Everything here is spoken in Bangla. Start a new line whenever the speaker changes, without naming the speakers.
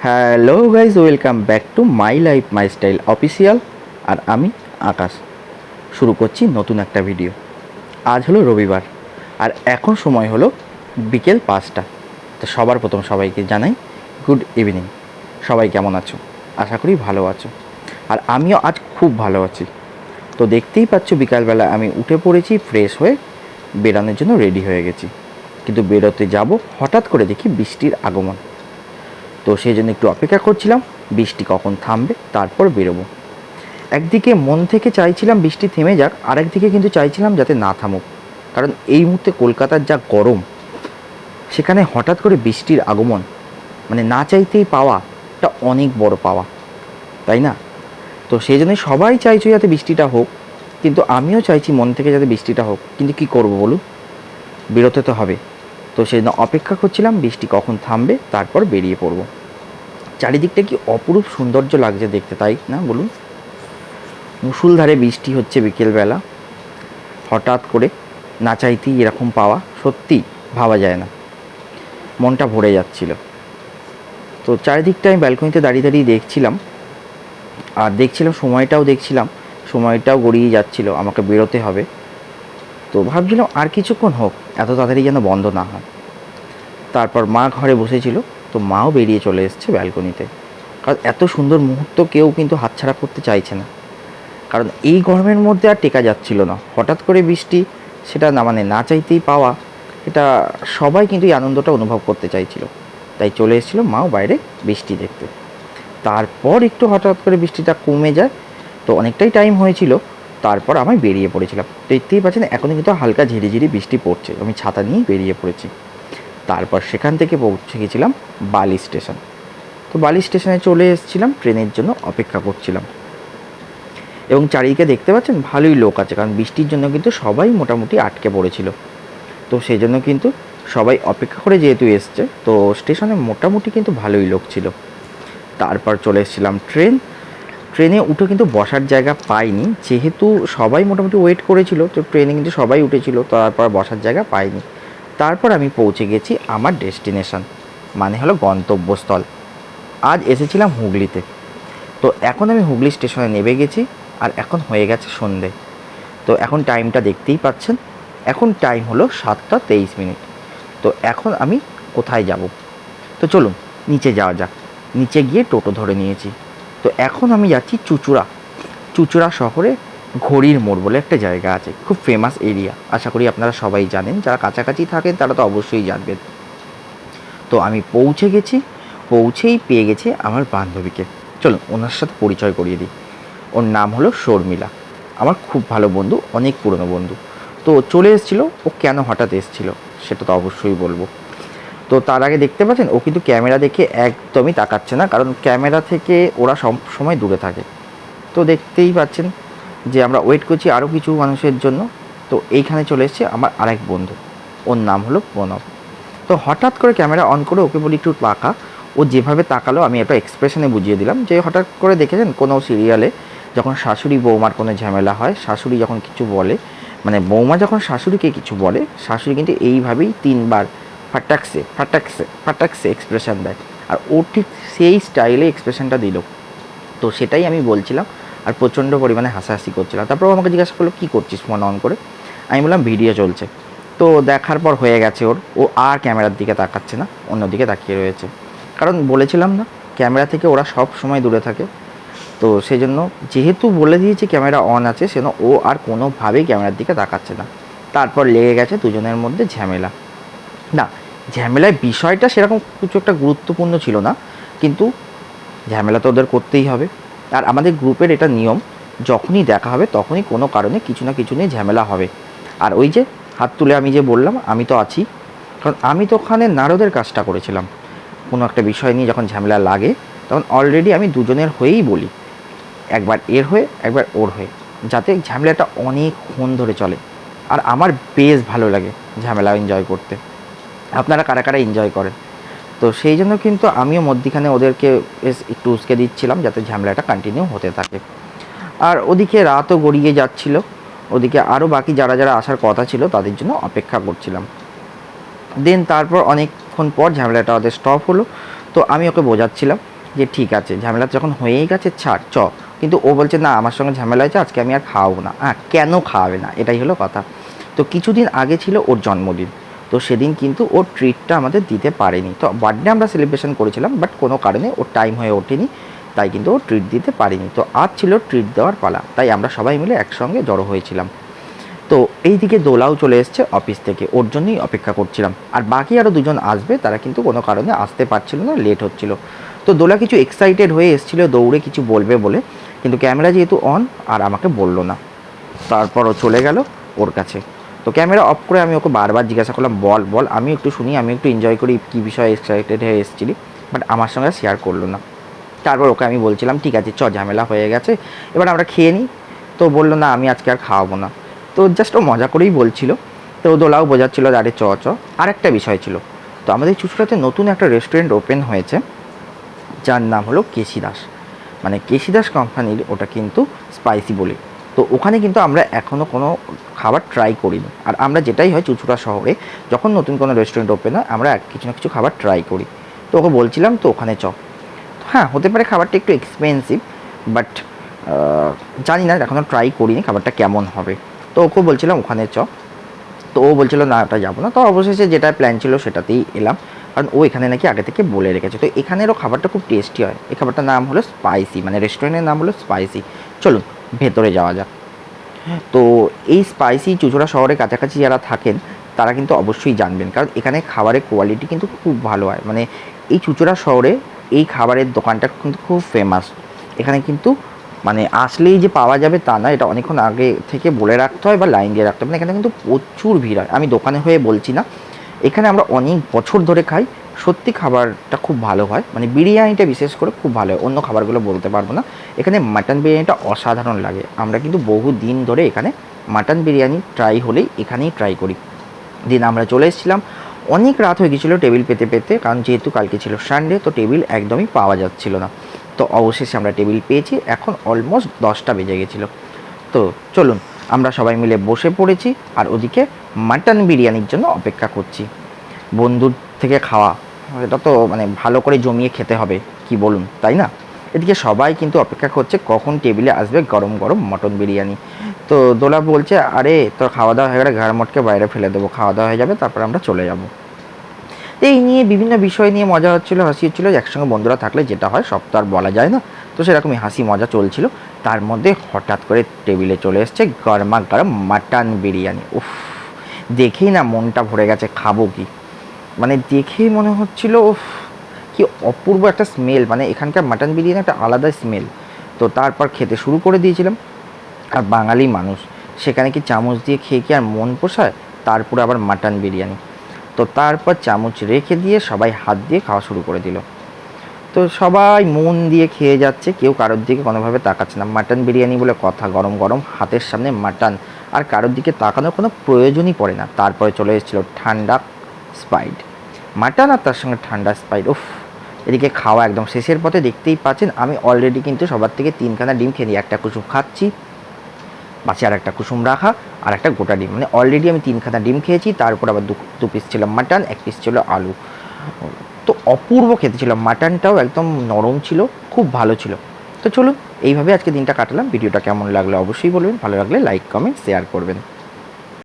Hello guys, welcome back to my life my style official. আর আমি আকাশ শুরু করছি নতুন একটা ভিডিও। আজ হলো রবিবার আর এখন সময় হলো বিকেল 5টা। তো সবার প্রথম সবাইকে জানাই গুড ইভিনিং। সবাই কেমন আছো? আশা করি ভালো আছো। আর আমিও আজ খুব ভালো আছি। তো দেখতেই পাচ্ছ বিকালবেলা আমি উঠে পড়েছি, ফ্রেশ হয়ে বেরানোর জন্য রেডি হয়ে গেছি। কিন্তু বেরোতে যাব হঠাৎ করে দেখি বৃষ্টির আগমন। তো সেই জন্য একটু অপেক্ষা করছিলাম বৃষ্টি কখন থামবে, তারপর বেরোবো। একদিকে মন থেকে চাইছিলাম বৃষ্টি থেমে যাক, আর একদিকে কিন্তু চাইছিলাম যাতে না থামুক। কারণ এই মুহূর্তে কলকাতার যা গরম, সেখানে হঠাৎ করে বৃষ্টির আগমন মানে না চাইতেই পাওয়া, এটা অনেক বড় পাওয়া, তাই না? তো সেই জন্যই সবাই চাইছো যাতে বৃষ্টিটা হোক, কিন্তু আমিও চাইছি মন থেকে যাতে বৃষ্টিটা হোক। কিন্তু কি করব বলুন, বেরোতে তো হবে। তো সেই জন্য অপেক্ষা করছিলাম বৃষ্টি কখন থামবে, তারপর বেরিয়ে পড়বো। চারিদিকটা কি অপরূপ সৌন্দর্য লাগছে দেখতে, তাই না বলুন? মুষলধারে বৃষ্টি হচ্ছে বিকেলবেলা, হঠাৎ করে না চাইতেই এরকম পাওয়া, সত্যি ভাবা যায় না। মনটা ভরে যাচ্ছিল। তো চারিদিকটা আমি ব্যালকনিতে দাঁড়িয়ে দাঁড়িয়ে দেখছিলাম, আর দেখছিলাম সময়টাও গড়িয়ে যাচ্ছিল, আমাকে বেরোতে হবে। তো ভাবছিলাম আর কিছুক্ষণ হোক, এত তাড়াতাড়ি যেন বন্ধ না হয়। তারপর মা ঘরে বসেছিল, তো মাও বেরিয়ে চলে এসছে ব্যালকনিতে। কারণ এত সুন্দর মুহূর্ত কেউ কিন্তু হাতছাড়া করতে চাইছে না। কারণ এই গরমের মধ্যে আর টেকা যাচ্ছিল না। হঠাৎ করে বৃষ্টি, সেটা না মানে না চাইতেই পাওয়া, এটা সবাই কিন্তু এই আনন্দটা অনুভব করতে চাইছিল। তাই চলে এসেছিল মাও বাইরে বৃষ্টি দেখতে। তারপর একটু হঠাৎ করে বৃষ্টিটা কমে যায়, তো অনেকটাই টাইম হয়েছিল। তারপর আমি বেরিয়ে পড়েছিলাম। দেখতেই পাচ্ছেন এখনও কিন্তু হালকা ঝিরিঝিরি বৃষ্টি পড়ছে, আমি ছাতা নিয়েই বেরিয়ে পড়েছি। তারপর সেখান থেকে পৌঁছে গেছিলাম বালি স্টেশন। তো বালি স্টেশনে চলে এসেছিলাম, ট্রেনের জন্য অপেক্ষা করছিলাম। এবং চারিদিকে দেখতে পাচ্ছেন ভালোই লোক আছে, কারণ বৃষ্টির জন্য কিন্তু সবাই মোটামুটি আটকে পড়েছিল। তো সেই জন্য কিন্তু সবাই অপেক্ষা করে যেহেতু এসছে, তো স্টেশনে মোটামুটি কিন্তু ভালোই লোক ছিল। তারপর চলে এসেছিলাম ট্রেনে উঠে কিন্তু বসার জায়গা পাইনি, যেহেতু সবাই মোটামুটি ওয়েট করেছিল, তো ট্রেনে কিন্তু সবাই উঠেছিল, তারপর বসার জায়গা পাইনি। তারপর আমি পৌঁছে গেছি আমার ডেস্টিনেশন, মানে হলো গন্তব্যস্থল। আজ এসেছিলাম হুগলিতে। তো এখন আমি হুগলি স্টেশনে নেমে গেছি, আর এখন হয়ে গেছে সন্ধে। তো এখন টাইমটা দেখতেই পাচ্ছেন, এখন টাইম হলো 7টা 23 মিনিট। তো এখন আমি কোথায় যাব? তো চলুন নিচে যাওয়া যাক। নিচে গিয়ে টোটো ধরে নিয়েছি। তো এখন আমি যাচ্ছি চুঁচুড়া শহরে ঘড়ির মোড় বলে একটা জায়গা আছে, খুব ফেমাস এরিয়া। আশা করি আপনারা সবাই জানেন, যারা কাছাকাছি থাকেন তারা তো অবশ্যই জানবেন। তো আমি পৌঁছে গেছি, পৌঁছেই পেয়ে গেছি আমার বান্ধবীকে। চলুন ওনার সাথে পরিচয় করিয়ে দিই। ওর নাম হলো শর্মিলা, আমার খুব ভালো বন্ধু, অনেক পুরনো বন্ধু। তো চলে এসেছিলো। ও কেন হঠাৎ এসেছিলো সেটা তো অবশ্যই বলবো। তো তার আগে দেখতে পাচ্ছেন ও কিন্তু ক্যামেরা দেখে একদমই তাকাচ্ছে না, কারণ ক্যামেরা থেকে ওরা সব সময় দূরে থাকে। তো দেখতেই পাচ্ছেন যে আমরা ওয়েট করছি আরও কিছু মানুষের জন্য। তো এইখানে চলে এসেছে আমার আরেক বন্ধু, ওর নাম হলো প্রণব। তো হঠাৎ করে ক্যামেরা অন করে ওকে বলি একটু তাকা। ও যেভাবে তাকালো আমি একটা এক্সপ্রেশনে বুঝিয়ে দিলাম যে হঠাৎ করে দেখেছেন কোনো সিরিয়ালে যখন শাশুড়ি বৌমার কোনো ঝামেলা হয়, শাশুড়ি যখন কিছু বলে, মানে বৌমা যখন শাশুড়িকে কিছু বলে, শাশুড়ি কিন্তু এইভাবেই 3বার ফাটাকসে ফাটাকসে ফাটাকসে এক্সপ্রেশন দেয়। আর ও ঠিক সেই স্টাইলে এক্সপ্রেশনটা দিল। তো সেটাই আমি বলছিলাম, আর প্রচণ্ড পরিমাণে হাসাহাসি করছিলাম। তারপর ও আমাকে জিজ্ঞাসা করলো কী করছিস ফোন অন করে। আমি বললাম ভিডিও চলছে। তো দেখার পর হয়ে গেছে ওর, ও আর ক্যামেরার দিকে তাকাচ্ছে না, অন্যদিকে তাকিয়ে রয়েছে। কারণ বলেছিলাম না, ক্যামেরা থেকে ওরা সব সময় দূরে থাকে। তো সেই জন্য যেহেতু বলে দিয়েছি ক্যামেরা অন আছে, সেজন্য ও আর কোনোভাবেই ক্যামেরার দিকে তাকাচ্ছে না। তারপর লেগে গেছে দুজনের মধ্যে ঝামেলা। না, ঝামেলার বিষয়টা সেরকম কিছু একটা গুরুত্বপূর্ণ ছিল না, কিন্তু ঝামেলা তো ওদের করতেই হবে। আর আমাদের গ্রুপের এটা নিয়ম, যখনই দেখা হবে তখনই কোনো কারণে কিছু না কিছু নিয়ে ঝামেলা হবে। আর ওই যে হাত তুলে আমি যে বললাম আমি তো আছি, কারণ আমি তো ওখানে নারদের কাজটা করেছিলাম। কোনো একটা বিষয় নিয়ে যখন ঝামেলা লাগে, তখন অলরেডি আমি দুজনের হয়েই বলি, একবার এর হয়ে একবার ওর হয়ে, যাতে ঝামেলাটা অনেকক্ষণ ধরে চলে। আর আমার বেশ ভালো লাগে ঝামেলা এনজয় করতে। আপনারা কারা কারা এনজয় করেন? তো সেই জন্য কিন্তু আমিও মধ্যিখানে ওদেরকে বেশ একটু উস্কে দিচ্ছিলাম, যাতে ঝামেলাটা কন্টিনিউ হতে থাকে। আর ওদিকে রাতও গড়িয়ে যাচ্ছিল, ওদিকে আরও বাকি যারা যারা আসার কথা ছিল তাদের জন্য অপেক্ষা করছিলাম। দেন তারপর অনেকক্ষণ পর ঝামেলাটা ওদের স্টপ হলো। তো আমি ওকে বোঝাচ্ছিলাম যে ঠিক আছে ঝামেলা যখন হয়েই গেছে ছাড় চ, কিন্তু ও বলছে না আমার সঙ্গে ঝামেলা হয়েছে আজকে আমি আর খাওয়াবো না। কেন খাওয়াবে না, এটাই হলো কথা। তো কিছুদিন আগে ছিল ওর জন্মদিন, তো সেদিন কিন্তু ওর ট্রিটটা আমাদের দিতে পারেনি। তো বার্থডে আমরা সেলিব্রেশন করেছিলাম, বাট কোনো কারণে ওর টাইম হয়ে ওঠেনি, তাই কিন্তু ও ট্রিট দিতে পারিনি। তো আজ ছিল ট্রিট দেওয়ার পালা, তাই আমরা সবাই মিলে একসঙ্গে জড়ো হয়েছিলাম। তো এইদিকে দোলাও চলে এসছে অফিস থেকে, ওর জন্যই অপেক্ষা করছিলাম। আর বাকি আরও দুজন আসবে, তারা কিন্তু কোনো কারণে আসতে পারছিল না, লেট হচ্ছিল। তো দোলা কিছু এক্সাইটেড হয়ে এসেছিলো দৌড়ে কিছু বলবে বলে, কিন্তু ক্যামেরা যেহেতু অন আর আমাকে বললো না। তারপর ও চলে গেল ওর কাছে। তো ক্যামেরা অফ করে আমি ওকে বারবার জিজ্ঞাসা করলাম বল বল, আমি একটু শুনি, আমি একটু এনজয় করি, কী বিষয়ে এক্সাইটেড হয়ে এসেছিলি, বাট আমার সঙ্গে শেয়ার করলো না। তারপর ওকে আমি বলছিলাম ঠিক আছে চ, ঝামেলা হয়ে গেছে, এবার আমরা খেয়ে নিই। তো বললো না আমি আজকে আর খাওয়াবো না। তো জাস্ট ও মজা করেই বলছিল। তো দোলাও বোঝাচ্ছিল আরে চ চ। আর একটা বিষয় ছিল, তো আমাদের চুঁচুড়াতে নতুন একটা রেস্টুরেন্ট ওপেন হয়েছে, যার নাম হলো কেশিদাস। মানে কেশিদাস কোম্পানির, ওটা কিন্তু স্পাইসি বলে। তো ওখানে কিন্তু আমরা এখনও কোনো খাবার ট্রাই করিনি। আর আমরা যেটাই হয় চুঁচুড়া শহরে যখন নতুন কোনো রেস্টুরেন্ট ওপেন হয় আমরা কিছু না কিছু খাবার ট্রাই করি। তো ওকে বলছিলাম তো ওখানে চ। হ্যাঁ হতে পারে খাবারটা একটু এক্সপেন্সিভ, বাট জানি না, এখনও ট্রাই করিনি খাবারটা কেমন হবে। তো ওকে বলছিলাম ওখানে চ। তো ও বলছিল না ওটা যাবো না। তো অবশেষে যেটা প্ল্যান ছিল সেটাতেই এলাম, কারণ ও এখানে নাকি আগে থেকে বলে রেখেছে। তো এখানেরও খাবারটা খুব টেস্টি হয়। এই খাবারটার নাম হলো স্পাইসি, মানে রেস্টুরেন্টের নাম হলো স্পাইসি। চলুন ভেতরে যাওয়া যাক। তো এই স্পাইসি চুঁচুড়া শহরের কাছাকাছি যারা থাকেন তারা কিন্তু অবশ্যই জানবেন, কারণ এখানে খাবারের কোয়ালিটি কিন্তু খুব ভালো হয়। মানে এই চুঁচুড়া শহরে এই খাবারের দোকানটা কিন্তু খুব ফেমাস। এখানে কিন্তু মানে আসলেই যে পাওয়া যাবে তা না, এটা অনেকক্ষণ আগে থেকে বলে রাখতে হয় বা লাইন দিয়ে রাখতে হয়। মানে এখানে কিন্তু প্রচুর ভিড় হয়, আমি দোকানে হয়ে বলছি না, এখানে আমরা অনেক বছর ধরে খাই। সত্যি খাবারটা খুব ভালো হয়, মানে বিরিয়ানিটা বিশেষ করে খুব ভালো হয়, অন্য খাবারগুলো বলতে পারবো না। এখানে মাটন বিরিয়ানিটা অসাধারণ লাগে। আমরা কিন্তু বহু দিন ধরে এখানে মাটন বিরিয়ানি ট্রাই হলেই এখানেই ট্রাই করি। দিন আমরা চলে এসেছিলাম, অনেক রাত হয়ে গেছিলো টেবিল পেতে পেতে, কারণ যেহেতু কালকে ছিল সানডে, তো টেবিল একদমই পাওয়া যাচ্ছিল না। তো অবশেষে আমরা টেবিল পেয়েছি, এখন অলমোস্ট 10টা বেজে গেছিলো। তো চলুন আমরা সবাই মিলে বসে পড়েছি, আর ওদিকে মাটন বিরিয়ানির জন্য অপেক্ষা করছি। বন্ধুর থেকে খাওয়া, এটা তো মানে ভালো করে জমিয়ে খেতে হবে, কি বলুন তাই না? এদিকে সবাই কিন্তু অপেক্ষা করছে কখন টেবিলে আসবে গরম গরম মটন বিরিয়ানি। তো দোলা বলছে আরে তোর খাওয়া দাওয়া হয়ে গেলে ঘাড় মটকে বাইরে ফেলে দেবো, খাওয়া দাওয়া হয়ে যাবে তারপর আমরা চলে যাব। এই নিয়ে বিভিন্ন বিষয় নিয়ে মজা হচ্ছিলো, হাসি হচ্ছিলো। একসঙ্গে বন্ধুরা থাকলে যেটা হয় সব তো আর বলা যায় না, তো সেরকমই হাসি মজা চলছিল। তার মধ্যে হঠাৎ করে টেবিলে চলে এসছে গরমা গরম মাটন বিরিয়ানি। উফ, দেখেই না মনটা ভরে গেছে, খাবো কি, মানে দেখেই মনে হচ্ছিল উফ কি অপূর্ব একটা স্মেল। মানে এখানকার মাটন বিরিয়ানি একটা আলাদা স্মেল। তো তারপর খেতে শুরু করে দিয়েছিলাম। আর বাঙালি মানুষ, সেখানে কি চামচ দিয়ে খেয়ে কি আর মন পোষায়, তারপরে আবার মাটন বিরিয়ানি। তো তারপর চামচ রেখে দিয়ে সবাই হাত দিয়ে খাওয়া শুরু করে দিল। তো সবাই মন দিয়ে খেয়ে যাচ্ছে, কেউ কারোর দিকে কোনোভাবে তাকাচ্ছে না। মাটন বিরিয়ানি বলে কথা, গরম গরম হাতের সামনে মাটন, আর কারোর দিকে তাকানোর কোনো প্রয়োজনই পড়ে না। তারপরে চলে এসেছিলো ঠান্ডা স্প্রাইট, মাটন আর তার সঙ্গে ঠান্ডা স্প্রাইট। উফ, এদিকে খাওয়া একদম শেষের পথে, দেখতেই পাচ্ছেন আমি অলরেডি কিন্তু সবার থেকে 3খানা ডিম খেয়ে নিই। একটা কুসুম খাচ্ছি, পাশে আর একটা কুসুম রাখা, আর একটা গোটা ডিম, মানে অলরেডি আমি 3খানা ডিম খেয়েছি। তারপর আবার দু পিস ছিল মাটন, 1 পিস ছিল আলু। তো অপূর্ব খেতে ছিল, মাটনটাও একদম নরম ছিল, খুব ভালো ছিল। তো চলুন এইভাবে আজকে দিনটা কাটালাম। ভিডিওটা কেমন লাগলো অবশ্যই বলবেন, ভালো লাগলে লাইক কমেন্ট শেয়ার করবেন।